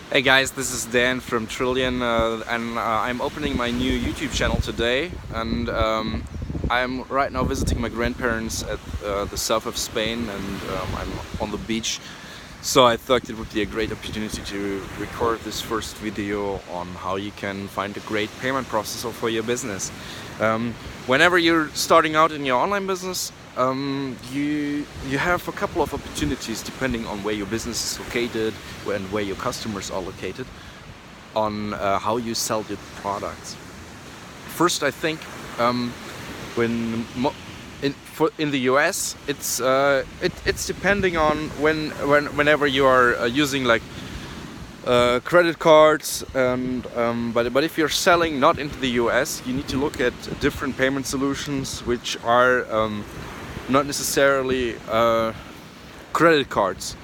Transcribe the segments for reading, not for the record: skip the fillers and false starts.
Hey guys, this is Dan from Trillion, and I'm opening my new YouTube channel today, and I'm right now visiting my grandparents at the south of Spain, and I'm on the beach. So I thought it would be a great opportunity to record this first video on how you can find a great payment processor for your business. Whenever you're starting out in your online business, you have a couple of opportunities depending on where your business is located and where your customers are located on how you sell your products. First, I think in the US, it's depending on whenever you are using like credit cards, and but if you're selling not into the US, you need to look at different payment solutions which are not necessarily credit cards.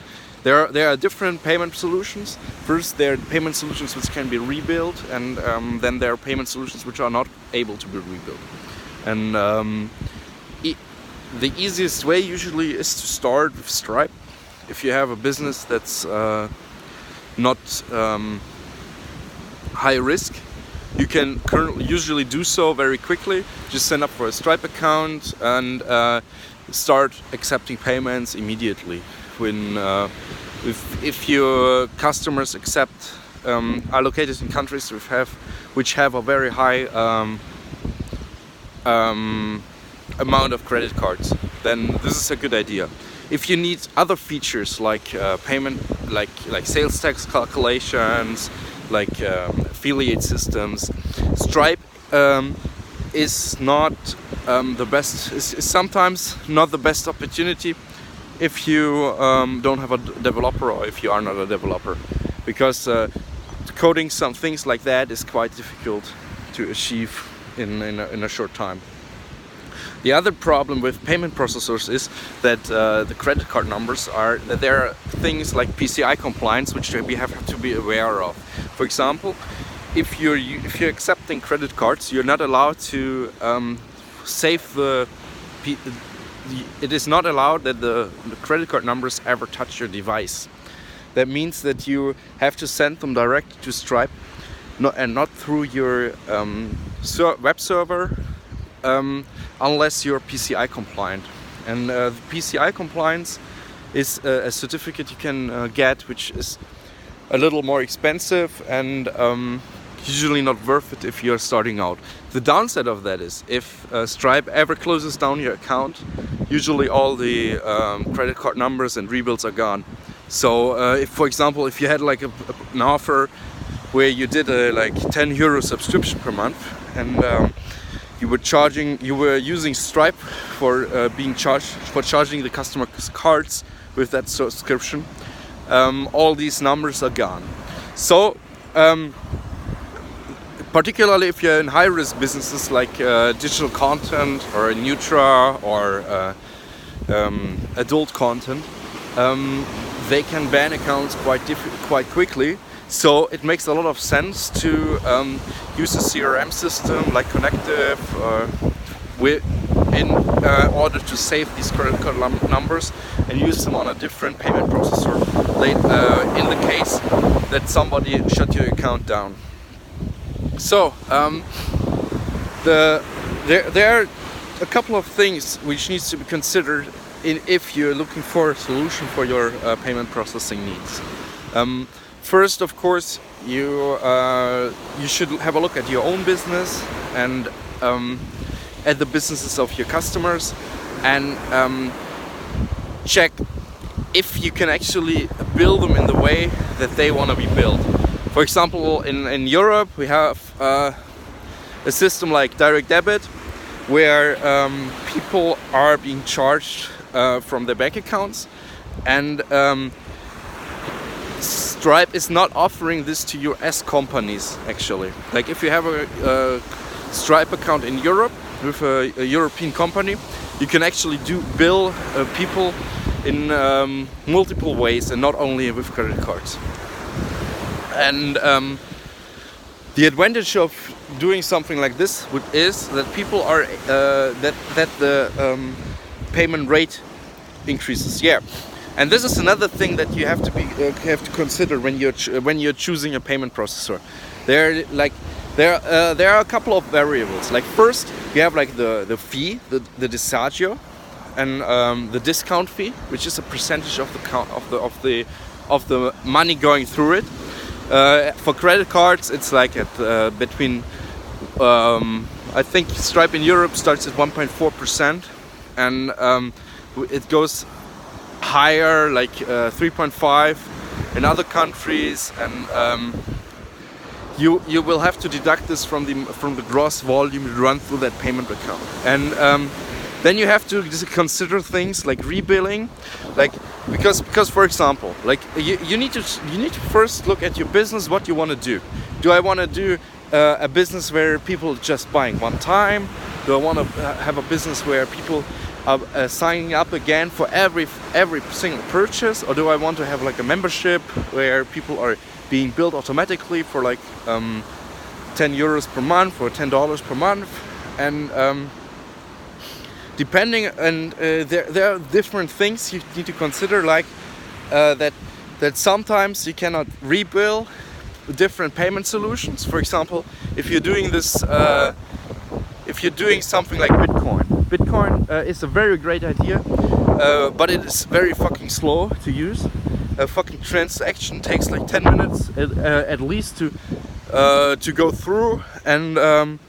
There are different payment solutions. First, there are payment solutions which can be rebuilt, and then there are payment solutions which are not able to be rebuilt. And the easiest way usually is to start with Stripe. If you have a business that's not high risk, you can usually do so very quickly. Just sign up for a Stripe account and start accepting payments immediately. If your customers are located in countries which have a very high amount of credit cards, then this is a good idea. If you need other features like payment, like sales tax calculations, like affiliate systems, Stripe is not the best. Is sometimes not the best opportunity if you don't have a developer, or if you are not a developer, because coding some things like that is quite difficult to achieve in a short time. The other problem with payment processors is that the credit card numbers that there are things like PCI compliance which we have to be aware of. For example, if you're accepting credit cards, you're not allowed to save it is not allowed that the credit card numbers ever touch your device. That means that you have to send them direct to Stripe, not through your web server, unless you're PCI compliant. And the PCI compliance is a certificate you can get, which is a little more expensive and usually not worth it if you're starting out. The downside of that is if Stripe ever closes down your account, usually all the credit card numbers and rebuilds are gone. So if, for example, if you had like an offer where you did a like €10 subscription per month, and you were using Stripe for charging the customer cards with that subscription, all these numbers are gone. So particularly if you're in high-risk businesses like digital content or Nutra or adult content, they can ban accounts quite quickly. So it makes a lot of sense to use a CRM system like Connective in order to save these credit card numbers and use them on a different payment processor in the case that somebody shut your account down. So there are a couple of things which needs to be considered if you're looking for a solution for your payment processing needs. First, of course, you should have a look at your own business and at the businesses of your customers, and check if you can actually build them in the way that they want to be built. For example, in Europe we have a system like direct debit, where people are being charged from their bank accounts, and Stripe is not offering this to US companies actually. Like if you have a Stripe account in Europe with a European company, you can actually bill people in multiple ways and not only with credit cards. And the advantage of doing something like this is that people are that the payment rate increases. Yeah, And this is another thing that you have to consider when you're choosing a payment processor. There are a couple of variables. Like first, you have like the fee, the disagio, and the discount fee, which is a percentage of the money going through it. For credit cards, it's like at between I think Stripe in Europe starts at 1.4%, and it goes higher, like 3.5 in other countries, and you will have to deduct this from the gross volume you run through that payment account. And then you have to consider things like rebilling, like because for example, like you need to first look at your business, what you want to do. Do I want to do a business where people just buying one time? Do I want to have a business where people are signing up again for every single purchase, or do I want to have like a membership where people are being billed automatically for like 10 euros per month or $10 per month? And depending, and there are different things you need to consider, like that sometimes you cannot rebill different payment solutions. For example, if you're doing this, if you're doing something like Bitcoin is a very great idea, but it is very fucking slow to use. A fucking transaction takes like 10 minutes at least to go through and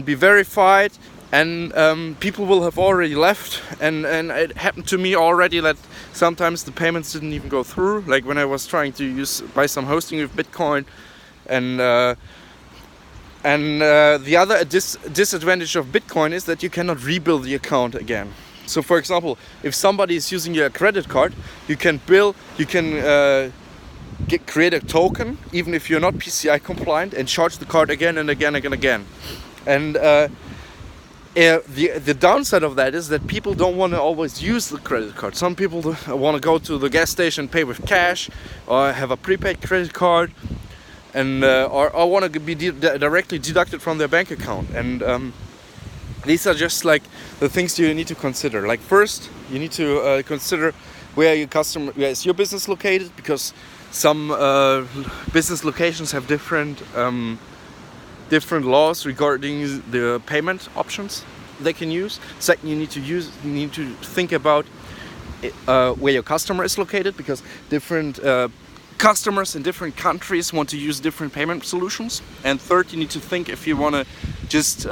be verified, and people will have already left, and it happened to me already that sometimes the payments didn't even go through, like when I was trying to buy some hosting with Bitcoin. And the other disadvantage of Bitcoin is that you cannot rebuild the account again. So for example, if somebody is using your credit card, you can create a token even if you're not PCI compliant and charge the card again and again and again. And the downside of that is that people don't want to always use the credit card. Some people want to go to the gas station and pay with cash, or have a prepaid credit card, and or want to be directly deducted from their bank account. And these are just like the things you need to consider. Like first, you need to consider where is your business located, because some business locations have different laws regarding the payment options they can use. Second, you need to think about where your customer is located, because different customers in different countries want to use different payment solutions. And third, you need to think if you want to just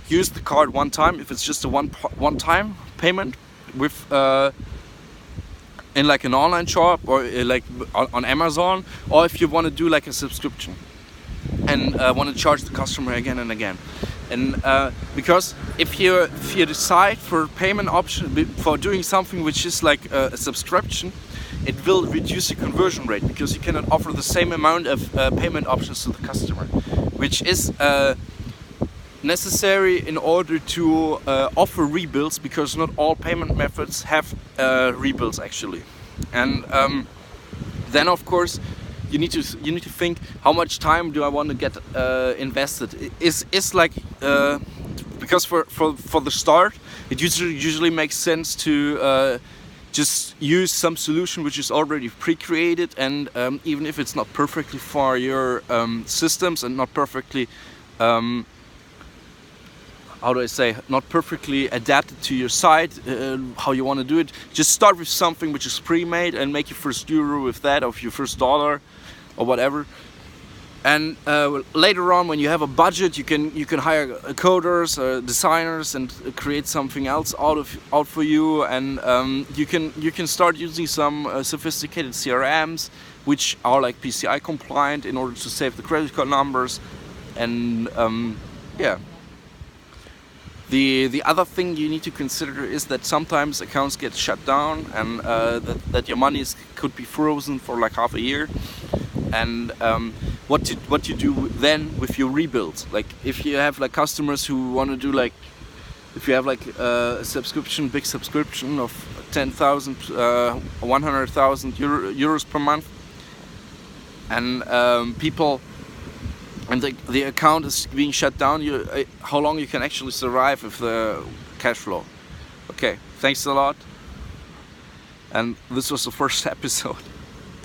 use the card one time, if it's just a one-time payment with in like an online shop, or like on Amazon, or if you want to do like a subscription and want to charge the customer again and again. And because if you decide for payment option for doing something which is like a subscription, it will reduce the conversion rate, because you cannot offer the same amount of payment options to the customer, which is necessary in order to offer rebills, because not all payment methods have rebills actually. And then of course you need to think, how much time do I want to get invested? Is like because for the start it usually makes sense to just use some solution which is already pre-created, and even if it's not perfectly for your systems and not perfectly not perfectly adapted to your site, how you want to do it, just start with something which is pre-made and make your first euro with that, or your first dollar or whatever. And later on, when you have a budget, you can hire coders, designers, and create something else out for you. And you can start using some sophisticated CRMs, which are like PCI compliant, in order to save the credit card numbers. And yeah. The other thing you need to consider is that sometimes accounts get shut down, and that your money could be frozen for like half a year. And what you do then with your rebuilds. Like if you have like customers who want to do like, if you have like a big subscription of 10,000, 100,000 euros per month, and people, and the account is being shut down, how long you can actually survive with the cash flow. Okay, thanks a lot. And this was the first episode.